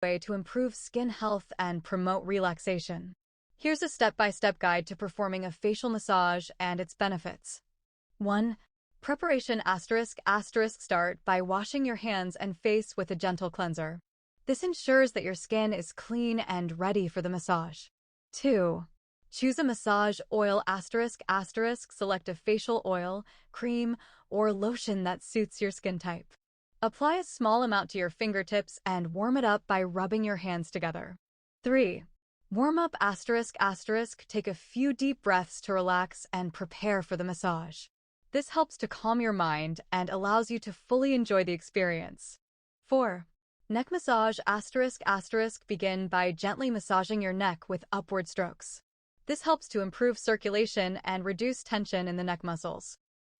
way to improve skin health and promote relaxation. Here's a step-by-step guide to performing a facial massage and its benefits. 1. Preparation ***. Start by washing your hands and face with a gentle cleanser. This ensures that your skin is clean and ready for the massage. 2. Choose a massage oil ***. Select a facial oil, cream, or lotion that suits your skin type. Apply a small amount to your fingertips and warm it up by rubbing your hands together. 3. Warm up ***. Take a few deep breaths to relax and prepare for the massage. This helps to calm your mind and allows you to fully enjoy the experience. 4. Neck massage ***. Begin by gently massaging your neck with upward strokes. This helps to improve circulation and reduce tension in the neck muscles.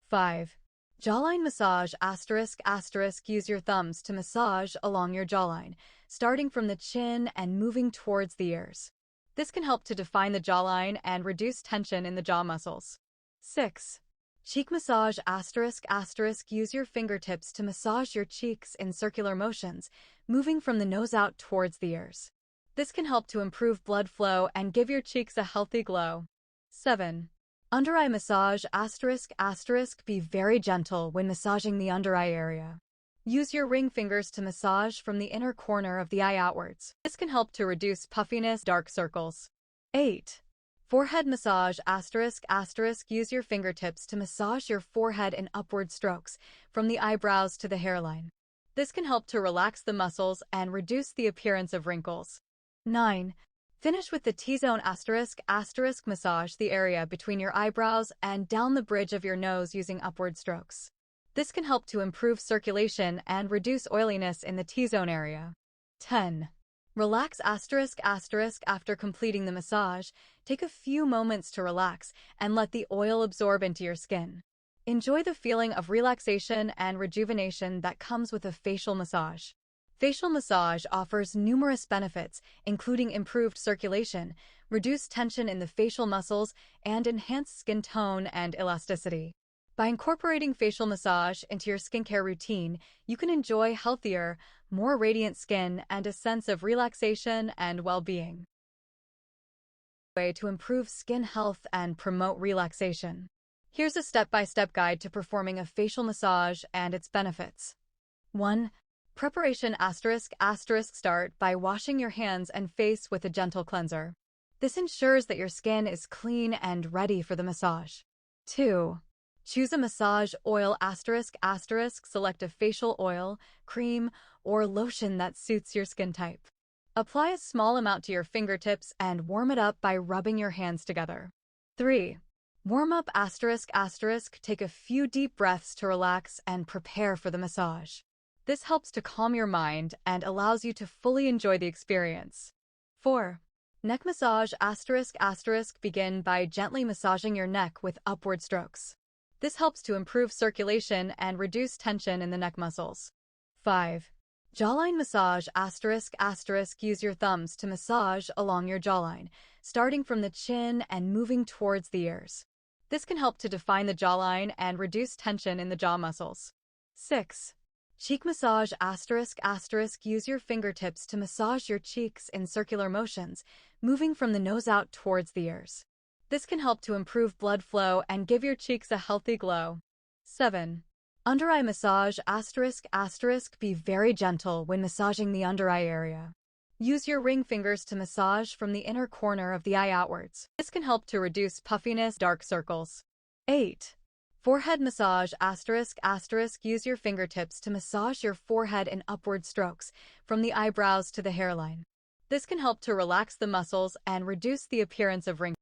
5. Jawline massage ***. Use your thumbs to massage along your jawline, starting from the chin and moving towards the ears. This can help to define the jawline and reduce tension in the jaw muscles. 6. Cheek massage ***. Use your fingertips to massage your cheeks in circular motions, moving from the nose out towards the ears. This can help to improve blood flow and give your cheeks a healthy glow. 7. Under eye massage ***. Be very gentle when massaging the under eye area. Use your ring fingers to massage from the inner corner of the eye outwards. This can help to reduce puffiness, dark circles. 8. Forehead massage ***. Use your fingertips to massage your forehead in upward strokes, from the eyebrows to the hairline. This can help to relax the muscles and reduce the appearance of wrinkles. 9. Finish with the T-zone ***. Massage the area between your eyebrows and down the bridge of your nose using upward strokes. This can help to improve circulation and reduce oiliness in the T-zone area. 10. Relax ***. After completing the massage, take a few moments to relax and let the oil absorb into your skin. Enjoy the feeling of relaxation and rejuvenation that comes with a facial massage. Facial massage offers numerous benefits, including improved circulation, reduced tension in the facial muscles, and enhanced skin tone and elasticity. By incorporating facial massage into your skincare routine, you can enjoy healthier, more radiant skin and a sense of relaxation and well-being. Way to improve skin health and promote relaxation. Here's a step-by-step guide to performing a facial massage and its benefits. 1. Preparation ***. Start by washing your hands and face with a gentle cleanser. This ensures that your skin is clean and ready for the massage. 2. Choose a massage oil ***. Select a facial oil, cream, or lotion that suits your skin type. Apply a small amount to your fingertips and warm it up by rubbing your hands together. 3. Warm up ***. Take a few deep breaths to relax and prepare for the massage. This helps to calm your mind and allows you to fully enjoy the experience. 4. Neck massage ***. Begin by gently massaging your neck with upward strokes. This helps to improve circulation and reduce tension in the neck muscles. 5. Jawline massage ***. Use your thumbs to massage along your jawline, starting from the chin and moving towards the ears. This can help to define the jawline and reduce tension in the jaw muscles. 6. Cheek massage ***. Use your fingertips to massage your cheeks in circular motions, moving from the nose out towards the ears. This can help to improve blood flow and give your cheeks a healthy glow. 7. Under eye massage ***. Be very gentle when massaging the under eye area. Use your ring fingers to massage from the inner corner of the eye outwards. This can help to reduce puffiness, dark circles. 8. Forehead massage ***. Use your fingertips to massage your forehead in upward strokes, from the eyebrows to the hairline. This can help to relax the muscles and reduce the appearance of wrinkles.